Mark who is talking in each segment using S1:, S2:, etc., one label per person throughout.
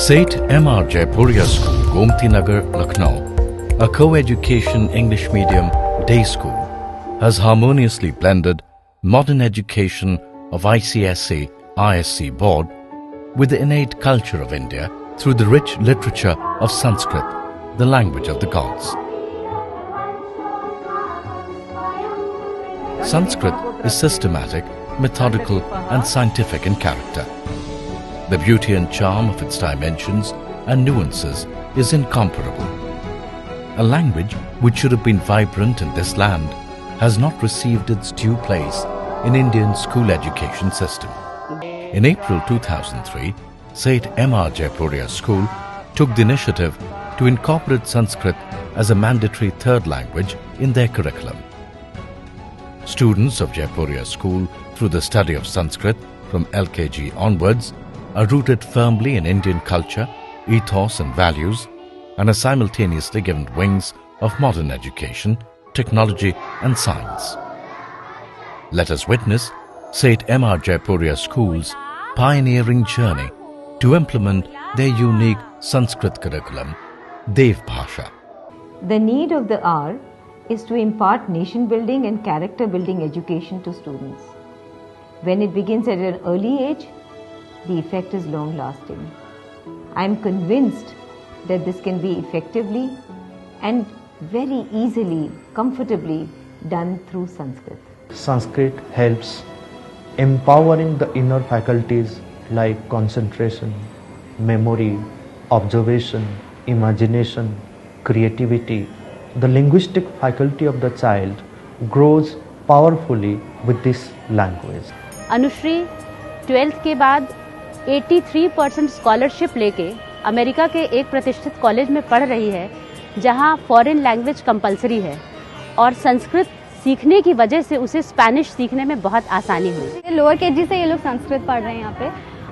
S1: SETH MR JAIPURIA School, GOMTI NAGAR, Lucknow, a co-education English medium day school, has harmoniously blended modern education of ICSE ISC board with the innate culture of India through the rich literature of Sanskrit, the language of the gods. Sanskrit is systematic, methodical and scientific in character. The beauty and charm of its dimensions and nuances is incomparable. A language which should have been vibrant in this land has not received its due place in Indian school education system. In April 2003, SETH MR JAIPURIA School took the initiative to incorporate Sanskrit as a mandatory third language in their curriculum. Students of JAIPURIA School, through the study of Sanskrit from LKG onwards, are rooted firmly in Indian culture, ethos and values, and are simultaneously given wings of modern education, technology and science. Let us witness SETH MR JAIPURIA School's pioneering journey to implement their unique Sanskrit curriculum, DEVABHASHA.
S2: The need of the hour is to impart nation-building and character-building education to students. When it begins at an early age, the effect is long-lasting. I am convinced that this can be effectively and very easily, comfortably done through Sanskrit.
S3: Sanskrit helps empowering the inner faculties like concentration, memory, observation, imagination, creativity. The linguistic faculty of the child grows powerfully with this language.
S4: Anushree 12th के बाद 83% scholarship लेके America के एक प्रतिष्ठित college में पढ़ रही है, जहां फॉरेन लैंग्वेज कंपलसरी है और संस्कृत सीखने की वजह से उसे स्पेनिश सीखने में बहुत आसानी हुई।
S5: लोअर केजी से ये लोग संस्कृत पढ़ रहे हैं यहाँ पे,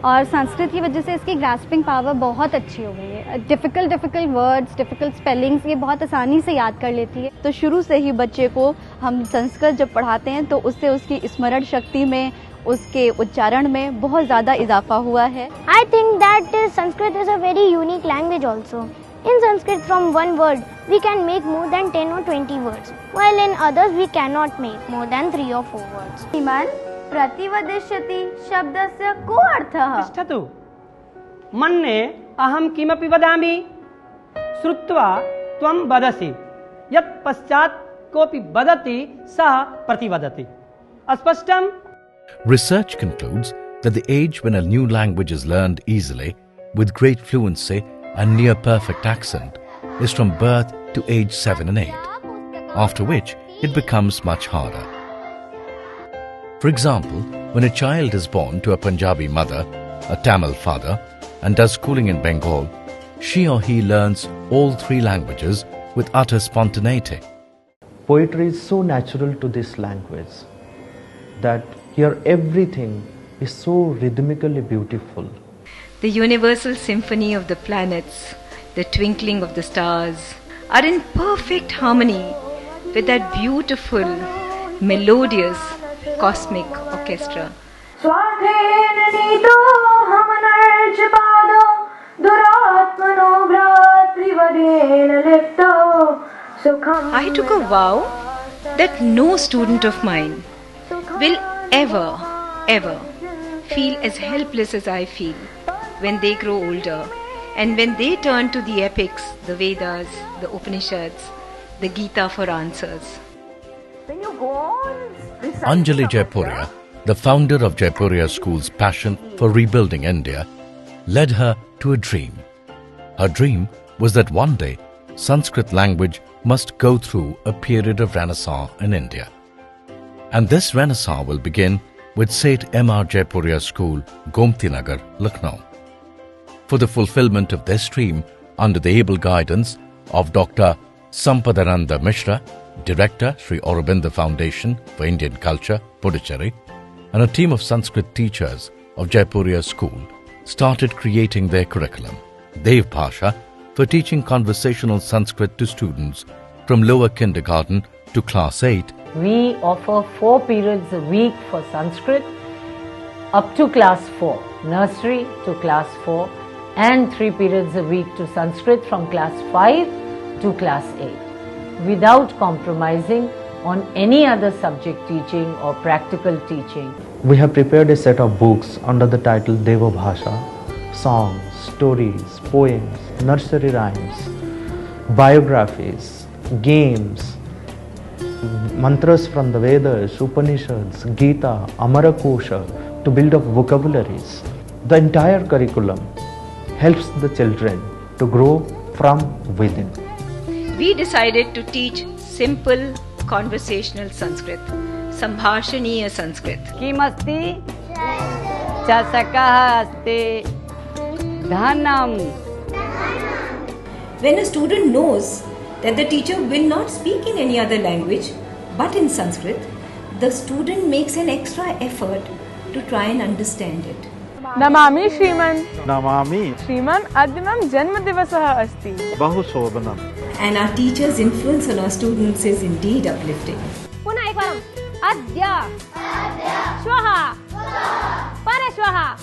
S5: और संस्कृत की वजह से इसकी ग्रास्पिंग पावर बहुत अच्छी हो गई है। डिफिकल्ट वर्ड्स, डिफिकल्ट स्पेलिंग्स ये बहुत आसानी से याद कर लेती है।
S6: तो शुरू से ही बच्चे को हम संस्कृत जब पढ़ाते हैं तो उससे उसकी स्मरण शक्ति में, उसके उच्चारण में बहुत ज़्यादा इजाफा हुआ है।
S7: I think that Sanskrit is a very unique language also. In Sanskrit, from one word, we can make more than 10 or 20 words, while in others we cannot make more than 3 or 4 words.
S8: इमान प्रतिवदिष्यति शब्दस्य को अर्थः?
S9: तिष्ठतु। मन्ये अहं किमपि वदामि, श्रुत्वा त्वं वदसि, यत् पश्चात् कोऽपि वदति सः प्रतिवदति। अस्पष्टम्?
S1: Research concludes that the age when a new language is learned easily, with great fluency and near perfect accent, is from birth to age 7 and 8, after which it becomes much harder. For example, when a child is born to a Punjabi mother, a Tamil father, and does schooling in Bengal, she or he learns all 3 languages with utter spontaneity.
S3: Poetry is so natural to this language that here everything is so rhythmically beautiful.
S10: The universal symphony of the planets, the twinkling of the stars, are in perfect harmony with that beautiful, melodious, cosmic orchestra. I took a vow that no student of mine will ever feel as helpless as I feel when they grow older and when they turn to the epics, the Vedas, the Upanishads, the Gita for answers.
S1: Anjali Jaipuria, the founder of Jaipuria School's passion for rebuilding India, led her to a dream. Her dream was that one day Sanskrit language must go through a period of renaissance in India. And this renaissance will begin with SETH MR JAIPURIA School, GOMTI NAGAR, Lucknow. For the fulfillment of this dream, under the able guidance of Dr. Sampadananda Mishra, Director, Sri Aurobindo Foundation for Indian Culture, Puducherry, and a team of Sanskrit teachers of Jaipuria School started creating their curriculum, DEVABHASHA, for teaching conversational Sanskrit to students from lower kindergarten to class 8.
S2: We offer 4 periods a week for Sanskrit up to class 4, nursery to class 4,
S11: and 3 periods a week to Sanskrit from class 5 to class 8 without compromising on any other subject teaching or practical teaching.
S3: We have prepared a set of books under the title DEVABHASHA, songs, stories, poems, nursery rhymes, biographies, games, mantras from the Vedas, Upanishads, Gita, Amarakosha to build up vocabularies. The entire curriculum helps the children to grow from within.
S10: We decided to teach simple conversational Sanskrit, Sambhashaniya Sanskrit.
S12: Kimasti chasakah asti dhanam.
S13: When a student knows that the teacher will not speak in any other language but in Sanskrit, the student makes an extra effort to try and understand it.
S14: Namami Shriman.
S15: Namami
S14: Shriman Adyanam Janmadivasah Asti.
S15: Bahu Shobhanam.
S13: And our teacher's influence on our students is indeed uplifting.
S16: Puna ekvaram. Adya. Shwaha. Parashwaha.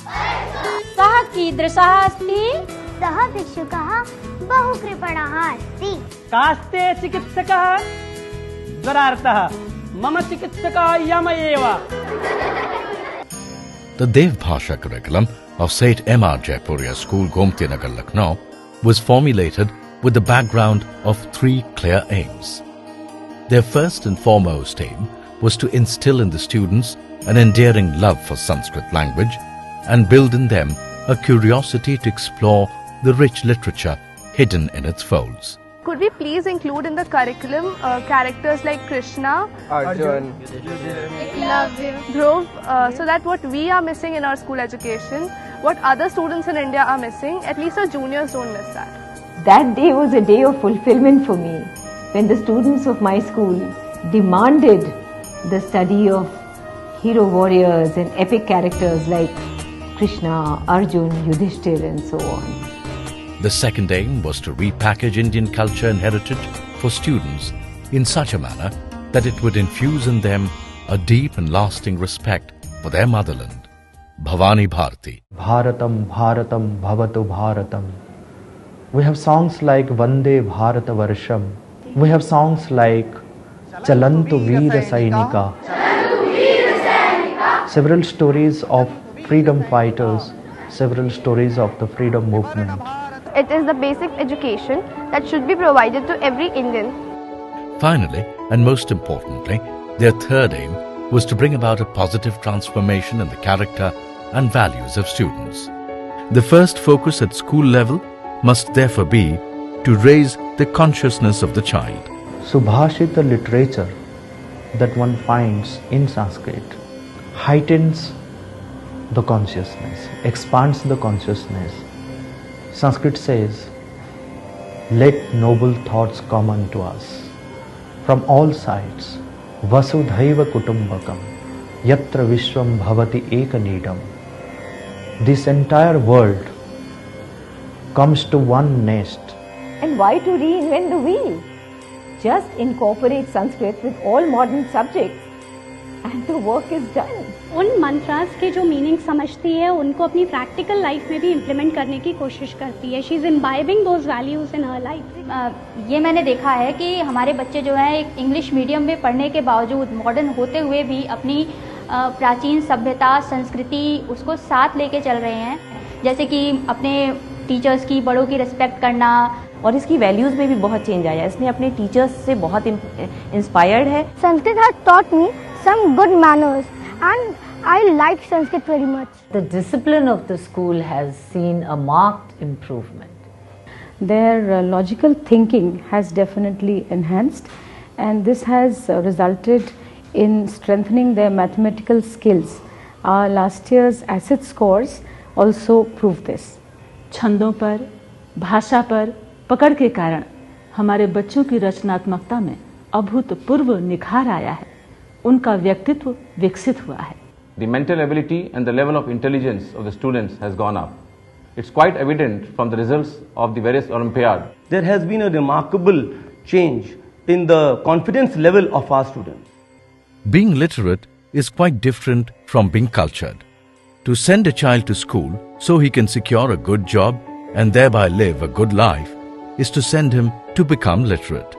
S16: Sah kidrishah asti.
S7: Sah bhikshukah bahu kripanah asti.
S9: Kaste chikitsakah dvarartah mama chikitsakah yamayeva.
S1: The DEVABHASHA curriculum of SETH M.R. JAIPURIA School, GOMTI, NAGAR, LUCKNOW was formulated with the background of 3 clear aims. Their first and foremost aim was to instill in the students an endearing love for Sanskrit language and build in them a curiosity to explore the rich literature hidden in its folds.
S14: Could we please include in the curriculum characters like Krishna,
S15: Arjun,
S14: Dhruv, so that what we are missing in our school education, what other students in India are missing, at least our juniors don't miss that.
S2: That day was a day of fulfillment for me when the students of my school demanded the study of hero warriors and epic characters like Krishna, Arjun, Yudhishthir and so on.
S1: The second aim was to repackage Indian culture and heritage for students in such a manner that it would infuse in them a deep and lasting respect for their motherland, Bhavani Bharati.
S3: Bharatam, Bharatam, Bhavatu Bharatam. We have songs like Vande Bharata Varsham. We have songs like Chalantu Veera Sainika. Several stories of freedom fighters, several stories of the freedom movement.
S14: It is the basic education that should be provided to every Indian.
S1: Finally, and most importantly, their third aim was to bring about a positive transformation in the character and values of students. The first focus at school level must therefore be to raise the consciousness of the child.
S3: Subhashita literature that one finds in Sanskrit heightens the consciousness, expands the consciousness. Sanskrit says, let noble thoughts come unto us from all sides. Vasudhaiva kutumbakam yatra vishwam bhavati ekanidam. This entire world comes to one nest.
S2: And why to reinvent the wheel? Just incorporate Sanskrit with all modern subjects and the work is done.
S16: उन मंत्रास के जो meaning समझती है उनको अपनी practical life में भी implement करने की कोशिश करती है. She is imbibing those values in her life.
S6: ये मैंने देखा है कि हमारे बच्चे जो हैं एक इंग्लिश मीडियम में पढ़ने के बावजूद मॉडर्न होते हुए भी अपनी प्राचीन सभ्यता संस्कृति उसको साथ लेके चल रहे हैं. जैसे कि अपने टीचर्स की, बड़ों की रिस्पेक्ट करना.
S17: और इसकी वैल्यूज में भी बहुत चेंज आया. इसने अपने टीचर्स से बहुत इंस्पायर्ड है.
S7: Sanskrit has taught me some good manners and I like Sanskrit very much.
S11: The discipline of the school has seen a marked improvement.
S18: Their logical thinking has definitely enhanced and this has resulted in strengthening their mathematical skills. Our last year's SETH scores also prove this.
S19: छंदों पर, भाषा पर पकड़ के कारण हमारे बच्चों की रचनात्मकता में अभूतपूर्व निखार आया है. उनका व्यक्तित्व विकसित हुआ है.
S20: The mental ability and the level of intelligence of the students has gone up. It's quite evident from the results of the various Olympiads.
S21: There has been a remarkable change in the confidence level of our students.
S1: Being literate is quite different from being cultured. To send a child to school so he can secure a good job and thereby live a good life is to send him to become literate.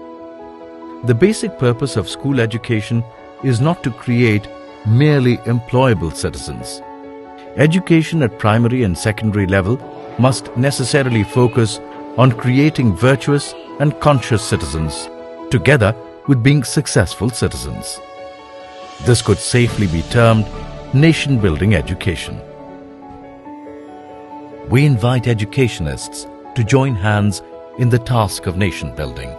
S1: The basic purpose of school education is not to create merely employable citizens. Education at primary and secondary level must necessarily focus on creating virtuous and conscious citizens, together with being successful citizens. This could safely be termed nation-building education. We invite educationists to join hands in the task of nation-building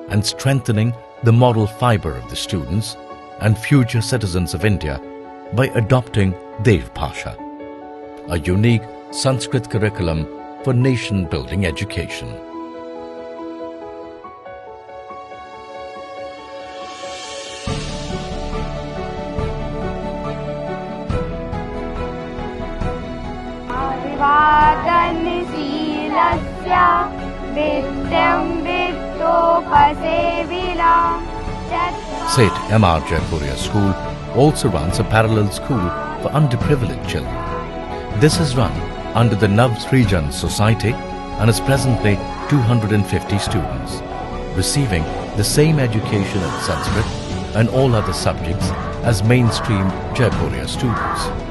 S1: and strengthening the moral fibre of the students and future citizens of India by adopting DEVABHASHA, a unique Sanskrit curriculum for nation-building education. SETH MR JAIPURIA School also runs a parallel school for underprivileged children. This is run under the Nav Srijan Society and is presently 250 students, receiving the same education in Sanskrit and all other subjects as mainstream Jaipuria students.